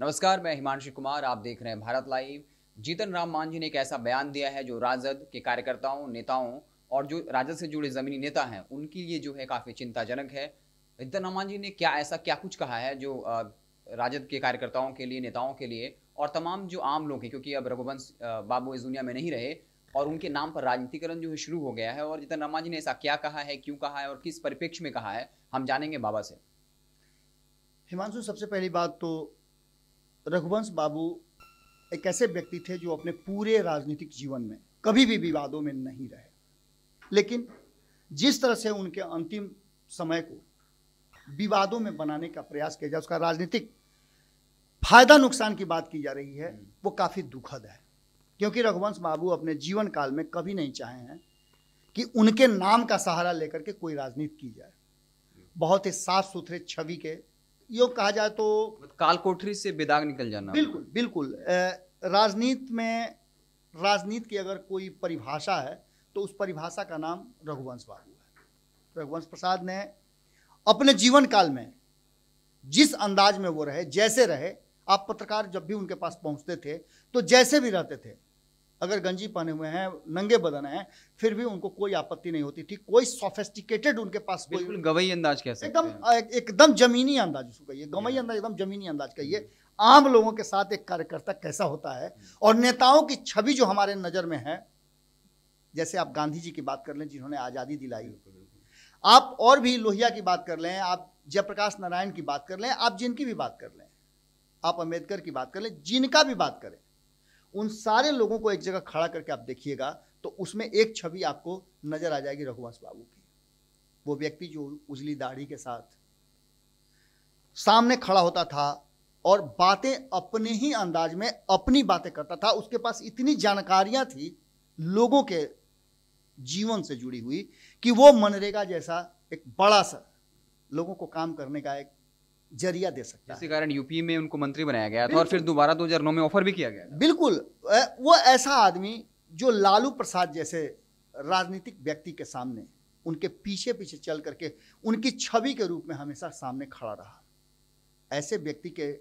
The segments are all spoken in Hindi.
नमस्कार, मैं हिमांशु कुमार। आप देख रहे हैं भारत लाइव। जीतन राम मांझी ने एक ऐसा बयान दिया है जो राजद के कार्यकर्ताओं, नेताओं और जो राजद से जुड़े जमीनी नेता हैं उनके लिए जो है काफी चिंताजनक है। जीतन राम मांझी ने क्या कुछ कहा है जो राजद के कार्यकर्ताओं के लिए, नेताओं के लिए और तमाम जो आम लोग हैं, क्योंकि अब रघुवंश बाबू इस दुनिया में नहीं रहे और उनके नाम पर राजनीतिकरण जो है शुरू हो गया है। और जीतन राम मांझी ने ऐसा क्या कहा है, क्यों कहा है और किस परिप्रेक्ष्य में कहा है, हम जानेंगे बाबा से। हिमांशु, सबसे पहली बात तो रघुवंश बाबू एक ऐसे व्यक्ति थे जो अपने पूरे राजनीतिक जीवन में कभी भी विवादों में नहीं रहे, लेकिन जिस तरह से उनके अंतिम समय को विवादों में बनाने का प्रयास किया जाए, उसका राजनीतिक फायदा नुकसान की बात की जा रही है, वो काफ़ी दुखद है। क्योंकि रघुवंश बाबू अपने जीवन काल में कभी नहीं चाहे हैं कि उनके नाम का सहारा लेकर के कोई राजनीति की जाए। बहुत ही साफ सुथरे छवि के, यूँ कहा जाए तो काल कोठरी से बेदाग निकल जाना। बिल्कुल बिल्कुल। राजनीति की अगर कोई परिभाषा है तो उस परिभाषा का नाम रघुवंश बाबू है। रघुवंश प्रसाद ने अपने जीवन काल में जिस अंदाज में वो रहे, जैसे रहे, आप पत्रकार जब भी उनके पास पहुंचते थे तो जैसे भी रहते थे, अगर गंजी पहने हुए हैं, नंगे बदन हैं, फिर भी उनको कोई आपत्ति नहीं होती थी। कोई सोफिस्टिकेटेड उनके पास कोई बिल्कुल गवई अंदाज कह सकते हैं। एकदम जमीनी अंदाज उसको कहिए, गवई अंदाज, एकदम जमीनी अंदाज कहिए। आम लोगों के साथ एक कार्यकर्ता कैसा होता है और नेताओं की छवि जो हमारे नज़र में है, जैसे आप गांधी जी की बात कर लें जिन्होंने आज़ादी दिलाई, आप और भी लोहिया की बात कर लें, आप जयप्रकाश नारायण की बात कर लें, आप जिनकी भी बात कर लें, आप अम्बेडकर की बात कर लें, जिनका भी बात करें, उन सारे लोगों को एक जगह खड़ा करके आप देखिएगा तो उसमें एक छवि आपको नजर आ जाएगी रघुवंश बाबू की। वो व्यक्ति जो उजली दाढ़ी के साथ सामने खड़ा होता था और बातें अपने ही अंदाज में अपनी बातें करता था। उसके पास इतनी जानकारियां थी लोगों के जीवन से जुड़ी हुई कि वो मनरेगा जैसा एक बड़ा सा लोगों को काम करने का एक जरिया दे सकता है। इसी कारण यूपी में उनको मंत्री बनाया गया था और फिर दोबारा 2009 में ऑफर भी किया गया था। बिल्कुल, वो ऐसा आदमी जो लालू प्रसाद जैसे राजनीतिक व्यक्ति के सामने, उनके पीछे पीछे चल करके उनकी छवि के रूप में हमेशा सामने खड़ा रहा। ऐसे व्यक्ति के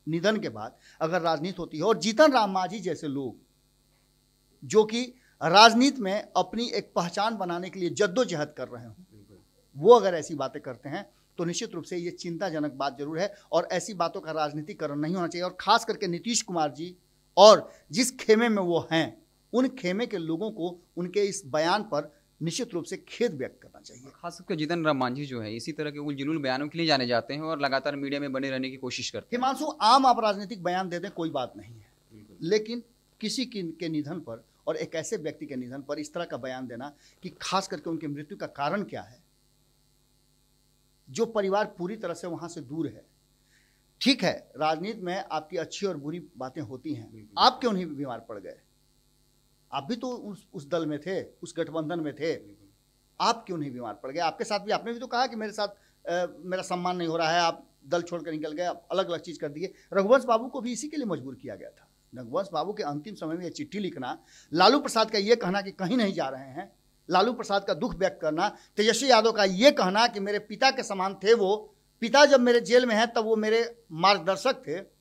निधन के बाद अगर राजनीति होती है और जीतन राम मांझी जैसे लोग जो कि राजनीति में अपनी एक पहचान बनाने के लिए जद्दोजहद कर रहे हों, वो अगर ऐसी बातें करते हैं तो निश्चित रूप से ये चिंताजनक बात जरूर है और ऐसी बातों का राजनीतिकरण नहीं होना चाहिए। और खास करके नीतीश कुमार जी और जिस खेमे में वो हैं, उन खेमे के लोगों को उनके इस बयान पर निश्चित रूप से खेद व्यक्त करना चाहिए। खास करके जीतन राम मांझी जो है इसी तरह के उलझुल बयानों के लिए जाने जाते हैं और लगातार मीडिया में बने रहने की कोशिश करते हैं। हिमांशु, आम आप राजनीतिक बयान दे दें कोई बात नहीं है, लेकिन किसी के निधन पर और एक ऐसे व्यक्ति के निधन पर इस तरह का बयान देना कि खास करके उनकी मृत्यु का कारण क्या है, जो परिवार पूरी तरह से वहां से दूर है। ठीक है, राजनीति में आपकी अच्छी और बुरी बातें होती हैं। आप क्यों नहीं बीमार पड़ गए? आप भी तो उस दल में थे, उस गठबंधन में थे, आप क्यों नहीं बीमार पड़ गए? आपके साथ भी आपने भी तो कहा कि मेरे साथ मेरा सम्मान नहीं हो रहा है, आप दल छोड़कर निकल गए, अलग अलग चीज कर दिए। रघुवंश बाबू को भी इसी के लिए मजबूर किया गया था। रघुवंश बाबू के अंतिम समय में ये चिट्ठी लिखना, लालू प्रसाद का ये कहना कि कहीं नहीं जा रहे हैं, लालू प्रसाद का दुख व्यक्त करना, तेजस्वी यादव का ये कहना कि मेरे पिता के समान थे वो, पिता जब मेरे जेल में है तब वो मेरे मार्गदर्शक थे,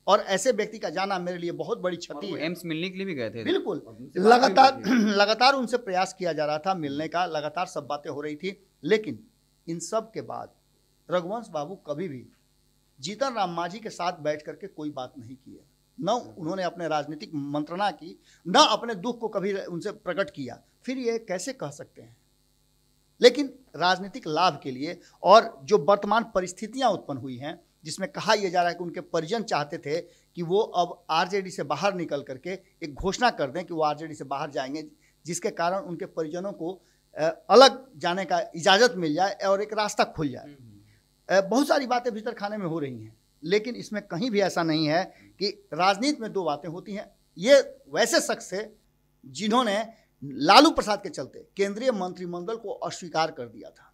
और ऐसे व्यक्ति का जाना मेरे लिए बहुत बड़ी क्षति है। एम्स मिलने के लिए भी गए थे। बिल्कुल, लगातार उनसे प्रयास किया जा रहा था मिलने का, लगातार सब बातें हो रही थी, लेकिन इन सब के बाद रघुवंश बाबू कभी भी जीतन राम मांझी के साथ बैठ करके कोई बात नहीं की है। न उन्होंने अपने राजनीतिक मंत्रणा की, न अपने दुख को कभी उनसे प्रकट किया। फिर ये कैसे कह सकते हैं? लेकिन राजनीतिक लाभ के लिए और जो वर्तमान परिस्थितियां उत्पन्न हुई हैं, जिसमें कहा यह जा रहा है कि उनके परिजन चाहते थे कि वो अब आरजेडी से बाहर निकल करके एक घोषणा कर दें कि वो आरजेडी से बाहर जाएंगे, जिसके कारण उनके परिजनों को अलग जाने का इजाज़त मिल जाए और एक रास्ता खुल जाए। बहुत सारी बातें भीतर खाने में हो रही हैं, लेकिन इसमें कहीं भी ऐसा नहीं है कि राजनीति में दो बातें होती हैं। ये वैसे शख्स थे जिन्होंने लालू प्रसाद के चलते केंद्रीय मंत्रिमंडल को अस्वीकार कर दिया था,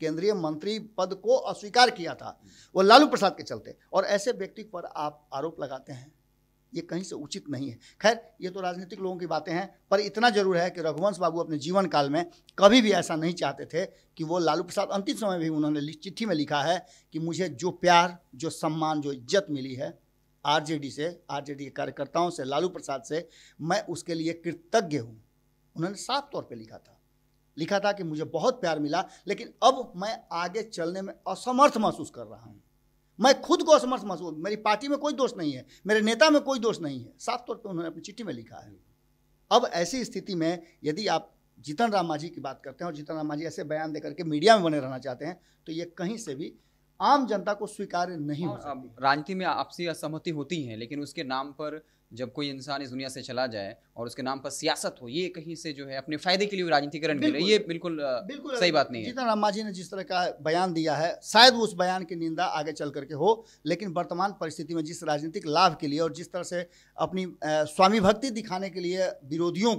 केंद्रीय मंत्री पद को अस्वीकार किया था वो लालू प्रसाद के चलते, और ऐसे व्यक्ति पर आप आरोप लगाते हैं, ये कहीं से उचित नहीं है। खैर, ये तो राजनीतिक लोगों की बातें हैं, पर इतना जरूर है कि रघुवंश बाबू अपने जीवन काल में कभी भी ऐसा नहीं चाहते थे कि वो लालू प्रसाद, अंतिम समय भी उन्होंने चिट्ठी में लिखा है कि मुझे जो प्यार, जो सम्मान, जो इज्जत मिली है आरजेडी के कार्यकर्ताओं से, लालू प्रसाद से, मैं उसके लिए कृतज्ञ हूँ। उन्होंने साफ तौर पे लिखा था कि मुझे बहुत प्यार मिला, लेकिन अब मैं आगे चलने में असमर्थ महसूस कर रहा हूँ। मैं खुद को असमर्थ महसूस, मेरी पार्टी में कोई दोष नहीं है, मेरे नेता में कोई दोष नहीं है, साफ तौर पे उन्होंने अपनी चिट्ठी में लिखा है। अब ऐसी स्थिति में यदि आप जीतन राम मांझी की बात करते हैं और जीतन राम मांझी ऐसे बयान देकर के मीडिया में बने रहना चाहते हैं, तो ये कहीं से भी आम जनता को स्वीकार्य नहीं हो सकती। राजनीति में आपसी असहमति होती है, लेकिन उसके नाम पर जब कोई इंसान इस दुनिया से चला जाए और उसके नाम पर सियासत हो, ये कहीं से जो है अपने फायदे के लिए राजनीतिकरण कर रहे हैं, ये बिल्कुल सही बात नहीं है। जीतन राम मांझी ने जिस तरह का बयान दिया है, शायद उस बयान की निंदा आगे चल करके हो, लेकिन वर्तमान परिस्थिति में जिस राजनीतिक लाभ के लिए और जिस तरह से अपनी स्वामी भक्ति दिखाने के लिए विरोधियों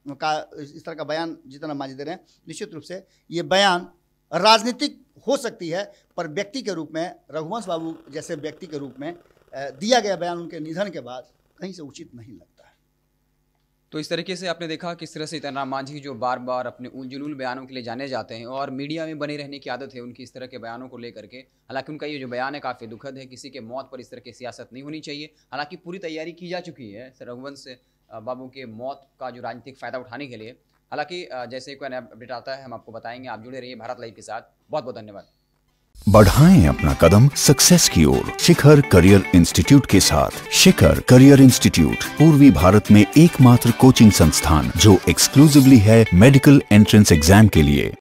का इस तरह का बयान जीतन राम मांझी दे रहे हैं, निश्चित रूप से ये बयान राजनीतिक हो सकती है, पर व्यक्ति के रूप में, रघुवंश बाबू जैसे व्यक्ति के रूप में दिया गया बयान उनके निधन के बाद कहीं से उचित नहीं लगता है। तो इस तरीके से आपने देखा किस तरह से जीतन राम मांझी जो बार बार अपने उलझुल बयानों के लिए जाने जाते हैं और मीडिया में बने रहने की आदत है उनकी इस तरह के बयानों को लेकर के। हालांकि उनका ये जो बयान है काफ़ी दुखद है, किसी के मौत पर इस तरह की सियासत नहीं होनी चाहिए। हालांकि पूरी तैयारी की जा चुकी है रघुवंश बाबू के मौत का जो राजनीतिक फ़ायदा उठाने के लिए। हालांकि जैसे ही कोई नया अपडेट आता है हम आपको बताएंगे। आप जुड़े रहिए भारत लाइव के साथ। बहुत बहुत धन्यवाद। बढ़ाएं अपना कदम सक्सेस की ओर शिखर करियर इंस्टीट्यूट के साथ। शिखर करियर इंस्टीट्यूट पूर्वी भारत में एकमात्र कोचिंग संस्थान जो एक्सक्लूसिवली है मेडिकल एंट्रेंस एग्जाम के लिए।